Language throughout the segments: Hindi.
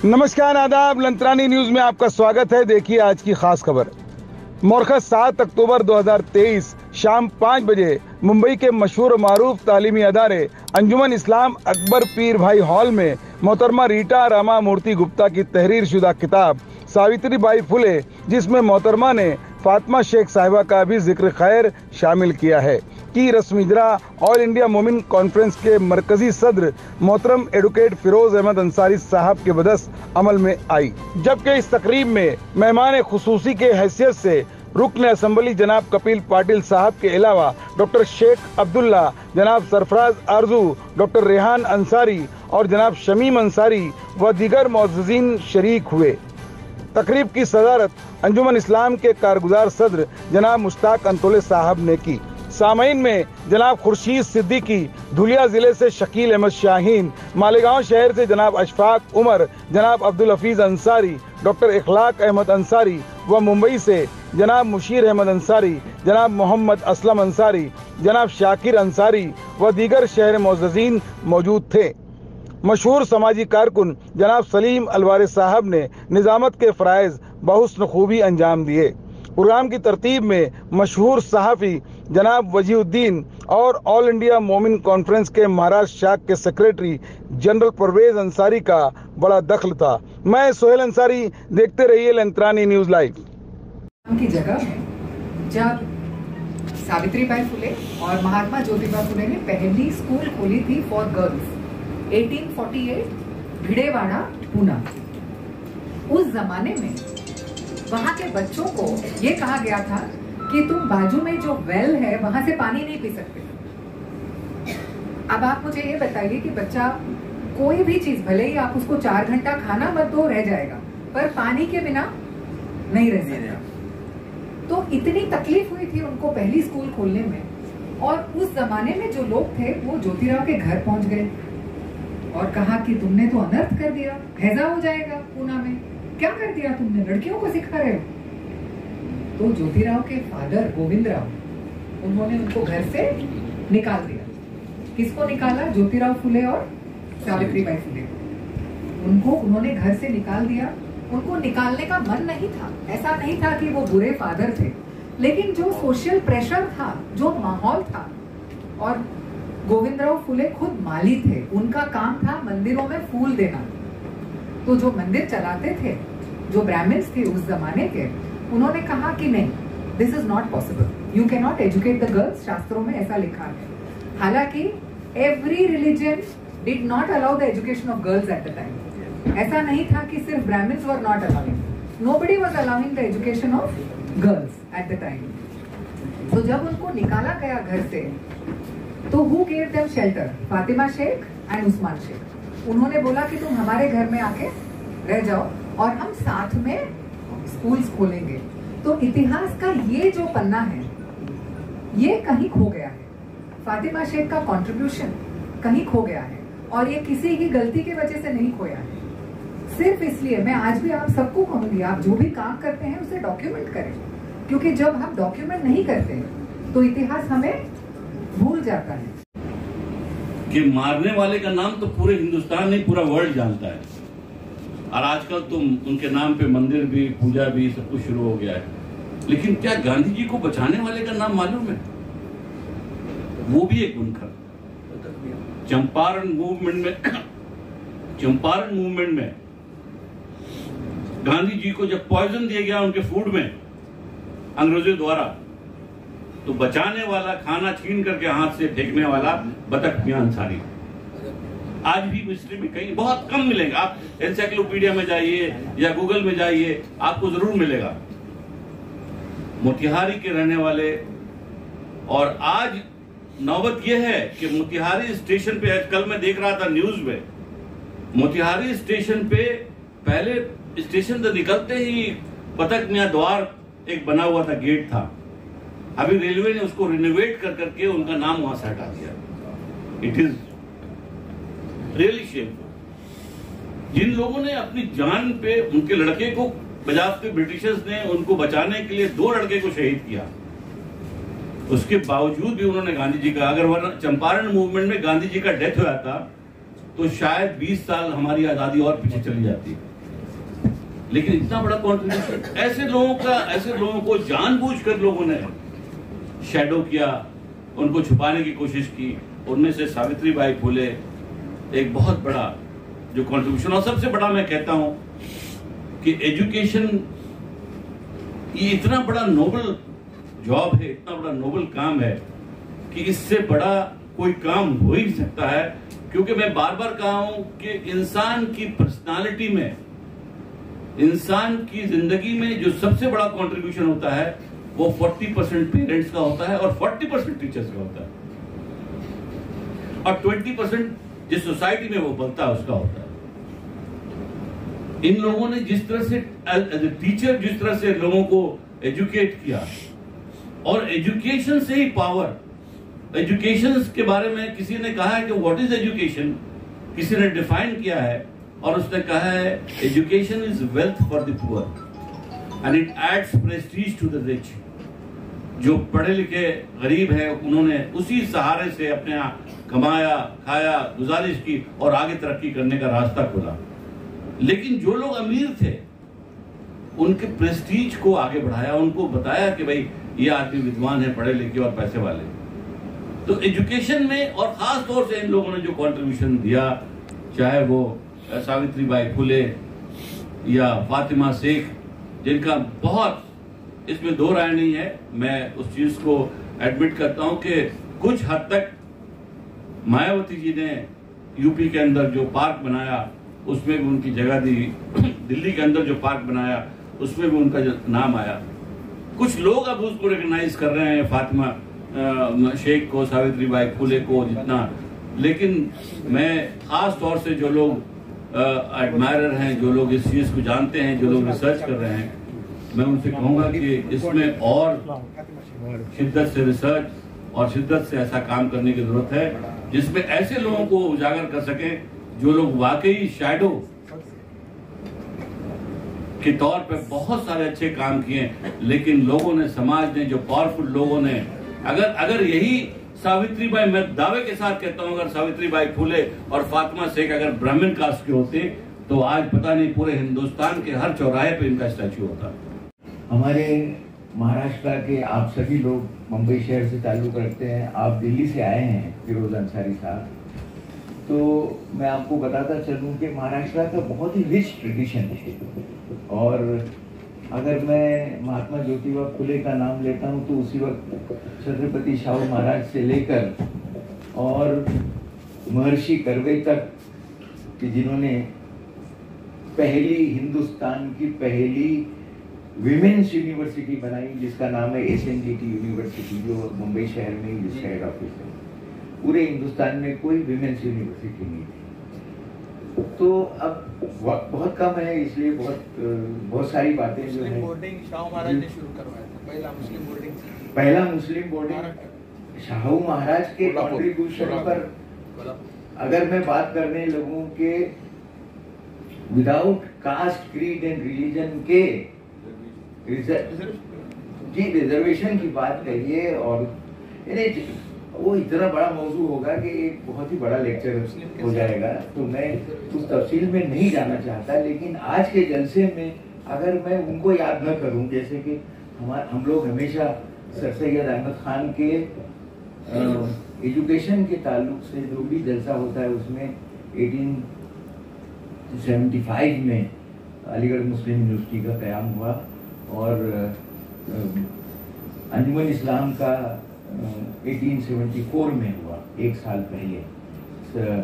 नमस्कार, आदाब। लंतरानी न्यूज में आपका स्वागत है। देखिए आज की खास खबर। मौरखस 7 अक्टूबर 2023 शाम 5 बजे मुंबई के मशहूर और मारूफ तालीमी अदारे अंजुमन इस्लाम अकबर पीर भाई हॉल में मोहतरमा रीटा रामा मूर्ति गुप्ता की तहरीर शुदा किताब सावित्री बाई फुले, जिसमें मोहतरमा ने फातिमा शेख साहिबा का भी जिक्र खैर शामिल किया है, की रस्म इजरा ऑल इंडिया मोमिन कॉन्फ्रेंस के मरकजी सदर मोहतरम एडवोकेट फिरोज अहमद अंसारी साहब के बदस अमल में आई। जबकि इस तकरीब में मेहमान खुसूसी के हैसियत से रुकन असम्बली जनाब कपिल पाटिल साहब के अलावा डॉक्टर शेख अब्दुल्ला, जनाब सरफराज आरजू, डॉक्टर रेहान अंसारी और जनाब शमीम अंसारी व दीगर मोअज़्ज़िज़ीन शरीक हुए। तकरीब की सदारत अंजुमन इस्लाम के कारगुजार सदर जनाब मुश्ताक अंतोले साहब ने की। सामईन में जनाब खुर्शीद सिद्दीकी, धुलिया जिले से शकील अहमद शाहीन, मालेगांव शहर से जनाब अशफाक उमर, जनाब अब्दुल हफीज अंसारी, डॉक्टर इखलाक अहमद अंसारी व मुंबई से जनाब मुशीर अहमद अंसारी, जनाब मोहम्मद असलम अंसारी, जनाब शाकिर अंसारी व दीगर शहर मोअज़्ज़िज़ीन मौजूद थे। मशहूर समाजी कारकुन जनाब सलीम अलवारे साहब ने निजामत के फ़राइज़ बहुस्न खूबी अंजाम दिए। प्रोग्राम की तरतीब में मशहूर सहाफ़ी जनाब वजीउद्दीन और ऑल इंडिया मोमिन कॉन्फ्रेंस के महाराष्ट्र शाख के सेक्रेटरी जनरल परवेज अंसारी का बड़ा दखल था। मैं सोहेल अंसारी, देखते रहिए लंतरानी न्यूज लाइव। की जगह जब सावित्री बाई फुले और महात्मा ज्योतिबा फुले ने पहली स्कूल खोली थी फॉर गर्ल्स 1848 भिड़ेवाड़ा पूना। उस जमाने में वहां के बच्चों को ये कहा गया था कि तुम बाजू में जो वेल है वहां से पानी नहीं पी सकते। अब आप मुझे ये बताइए कि बच्चा कोई भी चीज, भले ही आप उसको 4 घंटा खाना मत दो, रह जाएगा, पर पानी के बिना नहीं रह सकता। तो इतनी तकलीफ हुई थी उनको पहली स्कूल खोलने में। और उस जमाने में जो लोग थे वो ज्योतिराव के घर पहुंच गए और कहा कि तुमने तो अनर्थ कर दिया, हैजा हो जाएगा पूना में, क्या कर दिया तुमने, लड़कियों को सिखा रहे हो। तो ज्योतिराव के फादर गोविंद राव, उन्होंने उनको घर से निकाल दिया। किसको निकाला? ज्योतिराव फुले और सावित्री बाई फुले। उनको उन्होंने घर से निकाल दिया। उनको निकालने का मन नहीं था, ऐसा नहीं था कि वो बुरे फादर थे, लेकिन जो सोशल प्रेशर था, जो माहौल था, और गोविंदराव फुले खुद माली थे, उनका काम था मंदिरों में फूल देना। तो जो मंदिर चलाते थे, जो ब्राह्मण्स थे उस जमाने के, उन्होंने कहा कि नहीं, this is not possible, you can not educate the girls. शास्त्रों में ऐसा लिखा है। हालांकि every religion did not allow the education of girls at the time. ऐसा नहीं था कि सिर्फ Brahmins were not allowing, nobody was allowing the education of girls at the time. तो जब उनको निकाला गया घर से, तो who gave them shelter? Fatima Sheikh and Usman Sheikh. उन्होंने बोला कि तुम हमारे घर में आके रह जाओ और हम साथ में स्कूल्स खोलेंगे। तो इतिहास का ये जो पन्ना है, ये कहीं खो गया है। फातिमा शेख का कंट्रीब्यूशन कहीं खो गया है, और ये किसी की गलती की वजह से नहीं खोया है। सिर्फ इसलिए मैं आज भी आप सबको कहूंगी, आप जो भी काम करते हैं उसे डॉक्यूमेंट करें, क्योंकि जब हम डॉक्यूमेंट नहीं करते तो इतिहास हमें भूल जाता है। कि मारने वाले का नाम तो पूरे हिंदुस्तान नहीं, पूरा वर्ल्ड जानता है। और आजकल तो उनके नाम पे मंदिर भी, पूजा भी, सब कुछ शुरू हो गया है। लेकिन क्या गांधी जी को बचाने वाले का नाम मालूम है? वो भी एक बुनकर चंपारण मूवमेंट में गांधी जी को जब पॉइजन दिया गया उनके फूड में अंग्रेजों द्वारा, तो बचाने वाला, खाना छीन करके हाथ से फेंकने वाला बतख मियां अंसारी। आज भी हिस्ट्री में कहीं बहुत कम मिलेगा। आप एनसाइक्लोपीडिया में जाइए या गूगल में जाइए, आपको जरूर मिलेगा। मोतिहारी के रहने वाले, और आज नौबत यह है कि मोतिहारी स्टेशन पे, कल मैं देख रहा था न्यूज में, मोतिहारी स्टेशन पे पहले स्टेशन से निकलते ही बतख मियां द्वार एक बना हुआ था, गेट था। अभी रेलवे ने उसको रिनोवेट कर करके उनका नाम वहां से हटा दिया। It is really shameful. जिन लोगों ने अपनी जान पे उनके लड़के को, बजाते ब्रिटिशर्स ने उनको बचाने के लिए 2 लड़के को शहीद किया, उसके बावजूद भी उन्होंने गांधी जी का, अगर वरना चंपारण मूवमेंट में गांधी जी का डेथ हुआ था तो शायद 20 साल हमारी आजादी और पीछे चली जाती। लेकिन इतना बड़ा कॉन्ट्रीब्यूशन ऐसे लोगों को जानबूझकर लोगों ने शैडो किया, उनको छुपाने की कोशिश की। उनमें से सावित्रीबाई फुले एक बहुत बड़ा जो कंट्रीब्यूशन, और सबसे बड़ा मैं कहता हूं कि एजुकेशन ये इतना बड़ा नोबल जॉब है, इतना बड़ा नोबल काम है कि इससे बड़ा कोई काम हो ही नहीं सकता है। क्योंकि मैं बार बार कहा हूं कि इंसान की पर्सनालिटी में, इंसान की जिंदगी में जो सबसे बड़ा कंट्रीब्यूशन होता है वो 40% पेरेंट्स का होता है और 40% टीचर्स का होता है, और 20% जिस सोसाइटी में वो बनता है उसका होता है। इन लोगों ने जिस तरह से एज ए टीचर जिस तरह से लोगों को एजुकेट किया, और एजुकेशन से ही पावर, एजुकेशन के बारे में किसी ने कहा है कि व्हाट इज एजुकेशन, किसी ने डिफाइन किया है और उसने कहा है education is wealth for the poor and it adds prestige to the rich. जो पढ़े लिखे गरीब है उन्होंने उसी सहारे से अपने यहाँ कमाया, खाया, गुजारिश की और आगे तरक्की करने का रास्ता खोला। लेकिन जो लोग अमीर थे उनके प्रेस्टीज को आगे बढ़ाया, उनको बताया कि भाई ये आदमी विद्वान है, पढ़े लिखे और पैसे वाले। तो एजुकेशन में और खास तौर से इन लोगों ने जो कंट्रीब्यूशन दिया, चाहे वो सावित्रीबाई फुले या फातिमा शेख, जिनका बहुत इसमें दो राय नहीं है, मैं उस चीज को एडमिट करता हूं कि कुछ हद तक मायावती जी ने यूपी के अंदर जो पार्क बनाया उसमें भी उनकी जगह दी, दिल्ली के अंदर जो पार्क बनाया उसमें भी उनका नाम आया। कुछ लोग अब उसको रिकॉग्नाइज कर रहे हैं, फातिमा शेख को, सावित्रीबाई फुले को जितना, लेकिन मैं खास तौर से जो लोग एडमायरर हैं, जो लोग इस चीज को जानते हैं, जो लोग रिसर्च कर रहे हैं, मैं उनसे कहूंगा कि इसमें और शिद्दत से रिसर्च और शिद्दत से ऐसा काम करने की जरूरत है जिसमें ऐसे लोगों को उजागर कर सके जो लोग वाकई शैडो के तौर पे बहुत सारे अच्छे काम किए, लेकिन लोगों ने, समाज ने, जो पावरफुल लोगों ने, अगर यही सावित्रीबाई, मैं दावे के साथ कहता हूं, अगर सावित्रीबाई फुले और फातिमा शेख अगर ब्राह्मण कास्ट के होते तो आज पता नहीं पूरे हिंदुस्तान के हर चौराहे पे इनका स्टैच्यू होता। हमारे महाराष्ट्र के आप सभी लोग मुंबई शहर से ताल्लुक रखते हैं, आप दिल्ली से आए हैं फिरोज अंसारी साहब, तो मैं आपको बताता चलूं कि महाराष्ट्र का बहुत ही रिच ट्रेडिशन है। और अगर मैं महात्मा ज्योतिबा फुले का नाम लेता हूं तो उसी वक्त छत्रपति शाहू महाराज से लेकर और महर्षि कर्वे तक कि जिन्होंने पहली, हिंदुस्तान की पहली विमेन्स यूनिवर्सिटी बनाई जिसका नाम है SNDT यूनिवर्सिटी, जो मुंबई शहर में ही जिसका हेड ऑफिस है। पूरे हिंदुस्तान में कोई विमेन्स यूनिवर्सिटी नहीं थी। तो अब वक्त बहुत कम है, इसलिए बहुत सारी बातें जो है, बोर्डिंग शाहू महाराज ने शुरू करवाया था, पहला मुस्लिम बोर्डिंग, पहला मुस्लिम बोर्डिंग शाहू महाराज के कॉन्ट्रीब्यूशन पर अगर मैं बात करने लगूं कि without caste, creed and religion के रिजर्वेशन की बात करिए, और वो इतना बड़ा मौजू होगा कि एक बहुत ही बड़ा लेक्चर हो जाएगा, तो मैं उस तफसील में नहीं जाना चाहता। लेकिन आज के जलसे में अगर मैं उनको याद न करूं, जैसे कि हम लोग हमेशा सर सैयद अहमद खान के एजुकेशन के ताल्लुक से जो भी जलसा होता है उसमें 1875 में अलीगढ़ मुस्लिम यूनिवर्सिटी का क़याम हुआ और अंजुमन इस्लाम का 1874 में हुआ, एक साल पहले।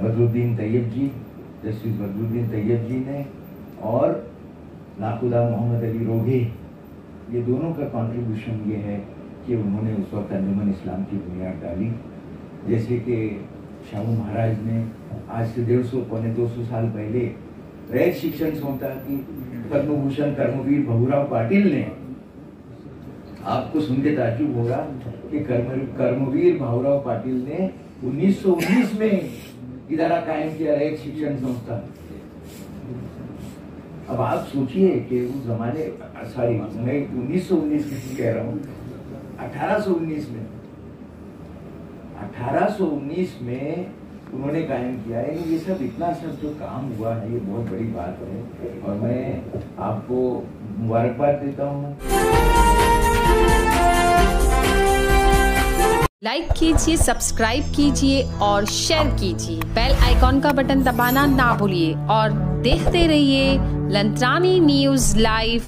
बदरुद्दीन तैयब जी, जस्टिस बदरुद्दीन तैयब जी ने और नाखुदा मोहम्मद अली रोघे, ये दोनों का कंट्रीब्यूशन ये है कि उन्होंने उस वक्त अंजुमन इस्लाम की बुनियाद डाली। जैसे कि शाहू महाराज ने आज से 150 पौने 200 साल पहले रैत शिक्षण संस्था की पद्मभूषण कर्मवीर बहुराव पाटिल ने, आपको सुन के ताज्जुब होगा कि कर्मवीर बहुराव पाटिल ने 1919 में इदारा कायम किया, रैत शिक्षण संस्था। अब आप सोचिए कि उस जमाने, सॉरी मैं 1919 किसी कह रहा हूँ, 1819 में उन्होंने कायम किया है। ये सब इतना सब जो काम हुआ है ये बहुत बड़ी बात है और मैं आपको मुबारकबाद देता हूँ। लाइक कीजिए, सब्सक्राइब कीजिए और शेयर कीजिए। बेल आइकॉन का बटन दबाना ना भूलिए और देखते रहिए लंत्रानी न्यूज़ लाइव।